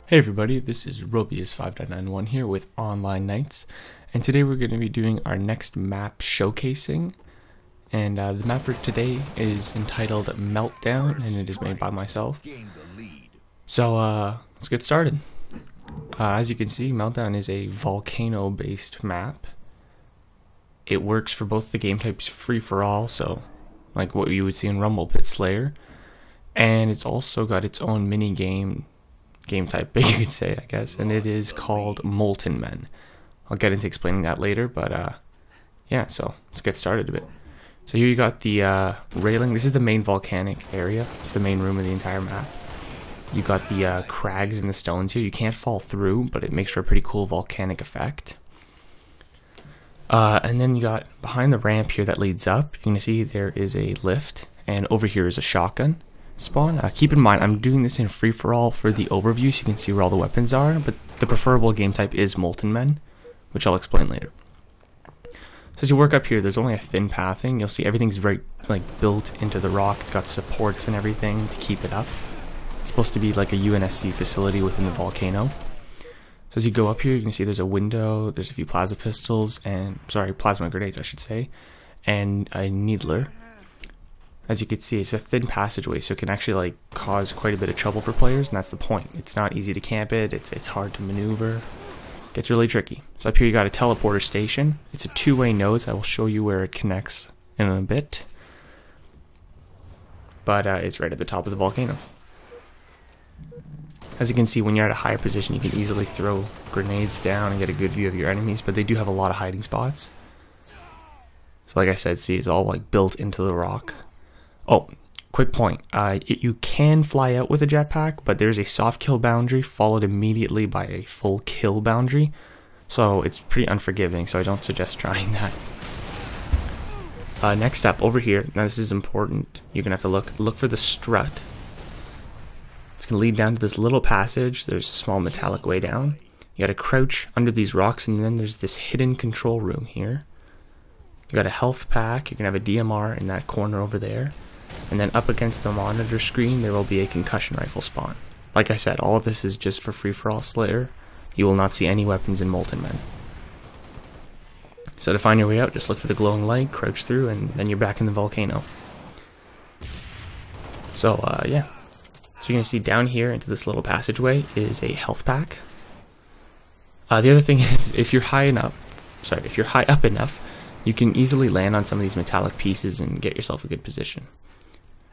Hey everybody, this is Robius5991 here with Online Nights, and today we're going to be doing our next map showcasing, and the map for today is entitled Meltdown, and it is made by myself. So let's get started. As you can see, Meltdown is a volcano based map. It works for both the game types free-for-all, so like what you would see in Rumble Pit Slayer, and it's also got its own mini game type, you could say, I guess, and it is called Molten Man. I'll get into explaining that later, but yeah, so let's get started a bit. So here you got the railing. This is the main volcanic area. It's the main room of the entire map. You got the crags and the stones here. You can't fall through, but it makes for a pretty cool volcanic effect. And then you got behind the ramp here that leads up, you can see there is a lift, and over here is a shotgun spawn. Keep in mind, I'm doing this in free-for-all for the overview so you can see where all the weapons are, but the preferable game type is Molten Man, which I'll explain later. So as you work up here, there's only a thin pathing. You'll see everything's very built into the rock. It's got supports and everything to keep it up. It's supposed to be like a UNSC facility within the volcano. So as you go up here, you can see there's a window, there's a few plasma pistols, and plasma grenades I should say, and a needler. As you can see, it's a thin passageway, so it can actually cause quite a bit of trouble for players, and that's the point. It's not easy to camp it, it's hard to maneuver, it gets really tricky. So up here you got a teleporter station. It's a two-way node, so I will show you where it connects in a bit. But it's right at the top of the volcano. As you can see, when you're at a higher position, you can easily throw grenades down and get a good view of your enemies, but they do have a lot of hiding spots. So like I said, see, it's all built into the rock. Oh, quick point. You can fly out with a jetpack, but there's a soft kill boundary followed immediately by a full kill boundary. So it's pretty unforgiving, so I don't suggest trying that. Next up, over here, now this is important. You're going to have to look for the strut. It's going to lead down to this little passage. There's a small metallic way down. You got to crouch under these rocks, and then there's this hidden control room here. You got a health pack. You can have a DMR in that corner over there. And then up against the monitor screen, there will be a concussion rifle spawn. Like I said, all of this is just for free-for-all Slayer. You will not see any weapons in Molten Man. So to find your way out, just look for the glowing light, crouch through, and then you're back in the volcano. So, yeah. So you're going to see down here into this little passageway is a health pack. The other thing is, if you're high up enough, you can easily land on some of these metallic pieces and get yourself a good position.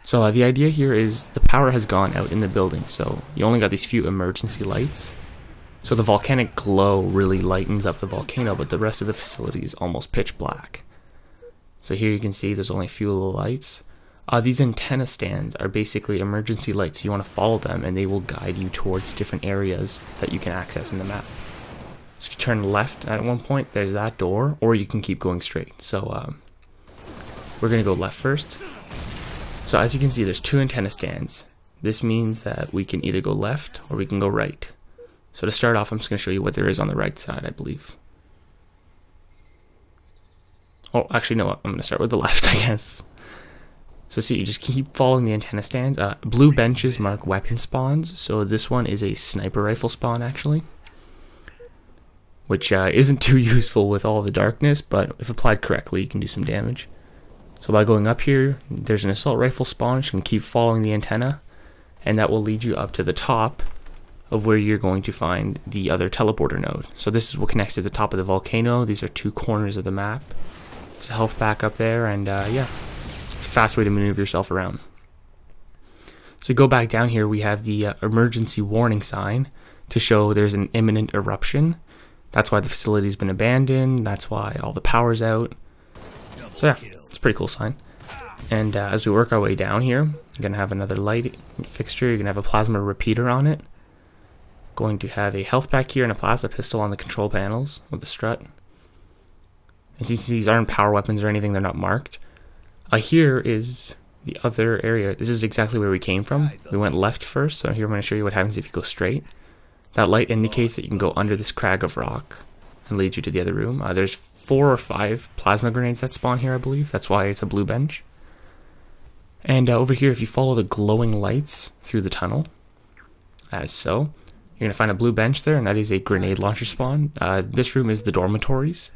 So the idea here is the power has gone out in the building, so you only got these few emergency lights. So the volcanic glow really lightens up the volcano, but the rest of the facility is almost pitch black. So here you can see there's only a few little lights. These antenna stands are basically emergency lights. You want to follow them and they will guide you towards different areas that you can access in the map. So if you turn left at one point, there's that door, or you can keep going straight. So we're going to go left first. So as you can see, there's two antenna stands. This means that we can either go left or we can go right. So to start off, I'm just going to show you what there is on the right side, I believe. Oh, actually, no, I'm going to start with the left, I guess. So see, you just keep following the antenna stands. Blue benches mark weapon spawns. So this one is a sniper rifle spawn, actually, which isn't too useful with all the darkness, but if applied correctly, you can do some damage. So by going up here, there's an assault rifle spawn. You can keep following the antenna, and that will lead you up to the top of where you're going to find the other teleporter node. So this is what connects to the top of the volcano. These are two corners of the map. There's a health pack up there, and yeah, it's a fast way to maneuver yourself around. So we go back down here, we have the emergency warning sign to show there's an imminent eruption. That's why the facility's been abandoned. That's why all the power's out. So yeah, it's a pretty cool sign. And as we work our way down here, you're going to have another light fixture. You're going to have a plasma repeater on it. Going to have a health pack here and a plasma pistol on the control panels with the strut. And since these aren't power weapons or anything, they're not marked. Here is the other area. This is exactly where we came from. We went left first, so here I'm going to show you what happens if you go straight. That light indicates that you can go under this crag of rock and leads you to the other room. There's 4 or 5 plasma grenades that spawn here, I believe. That's why it's a blue bench. And over here, if you follow the glowing lights through the tunnel, as so, You're going to find a blue bench there, and that is a grenade launcher spawn. This room is the dormitories.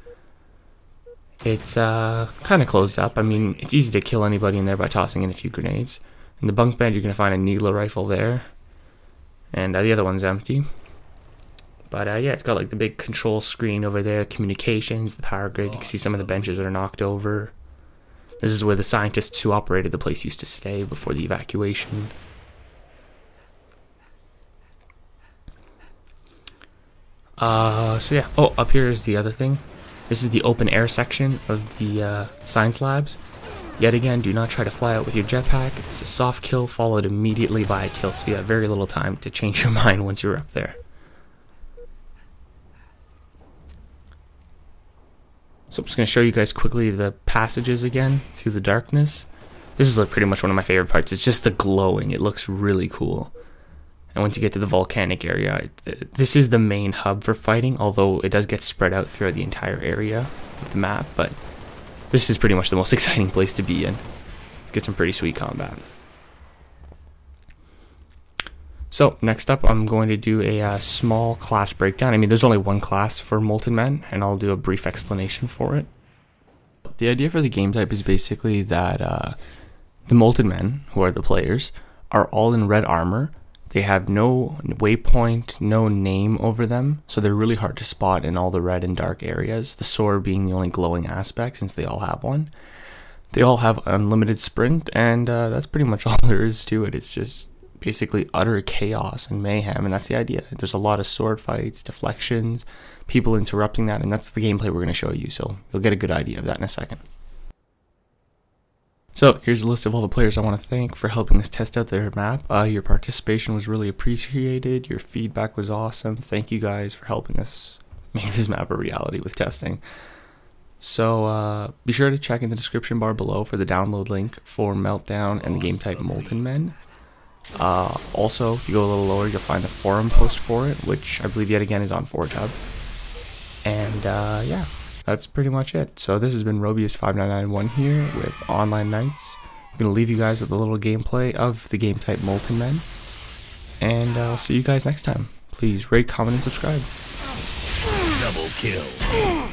It's kind of closed up. I mean, it's easy to kill anybody in there by tossing in a few grenades. In the bunk bed, you're going to find a needler rifle there. And the other one's empty. But yeah, it's got like the big control screen over there, communications, the power grid. You can see some of the benches that are knocked over. This is where the scientists who operated the place used to stay before the evacuation. So yeah, oh, up here is the other thing. This is the open air section of the science labs. Yet again, do not try to fly out with your jetpack. It's a soft kill followed immediately by a kill, so you have very little time to change your mind once you're up there. So I'm just going to show you guys quickly the passages again through the darkness. This is like pretty much one of my favorite parts. It's just the glowing. It looks really cool. And once you get to the volcanic area, this is the main hub for fighting, although it does get spread out throughout the entire area of the map, but this is pretty much the most exciting place to be in. Get some pretty sweet combat. So next up, I'm going to do a small class breakdown. I mean, there's only one class for Molten Man, and I'll do a brief explanation for it. The idea for the game type is basically that the Molten Men, who are the players, are all in red armor. They have no waypoint, no name over them, so they're really hard to spot in all the red and dark areas, the sword being the only glowing aspect since they all have one. They all have unlimited sprint, and that's pretty much all there is to it. It's just basically utter chaos and mayhem, and that's the idea. There's a lot of sword fights, deflections, people interrupting that, and that's the gameplay we're going to show you, so you'll get a good idea of that in a second. So here's a list of all the players I want to thank for helping us test out their map. Your participation was really appreciated. Your feedback was awesome. Thank you guys for helping us make this map a reality with testing. So be sure to check in the description bar below for the download link for Meltdown and the game type Molten Men. Also, if you go a little lower, you'll find the forum post for it, which I believe yet again is on 4tab. And yeah. That's pretty much it. So this has been Robius5991 here with Online Nights. I'm going to leave you guys with a little gameplay of the game type Molten Men. And I'll see you guys next time. Please rate, comment, and subscribe. Double kill.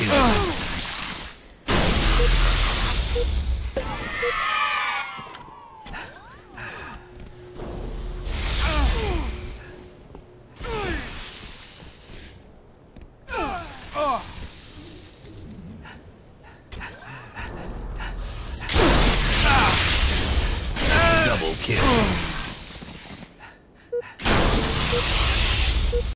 kill. Double kill.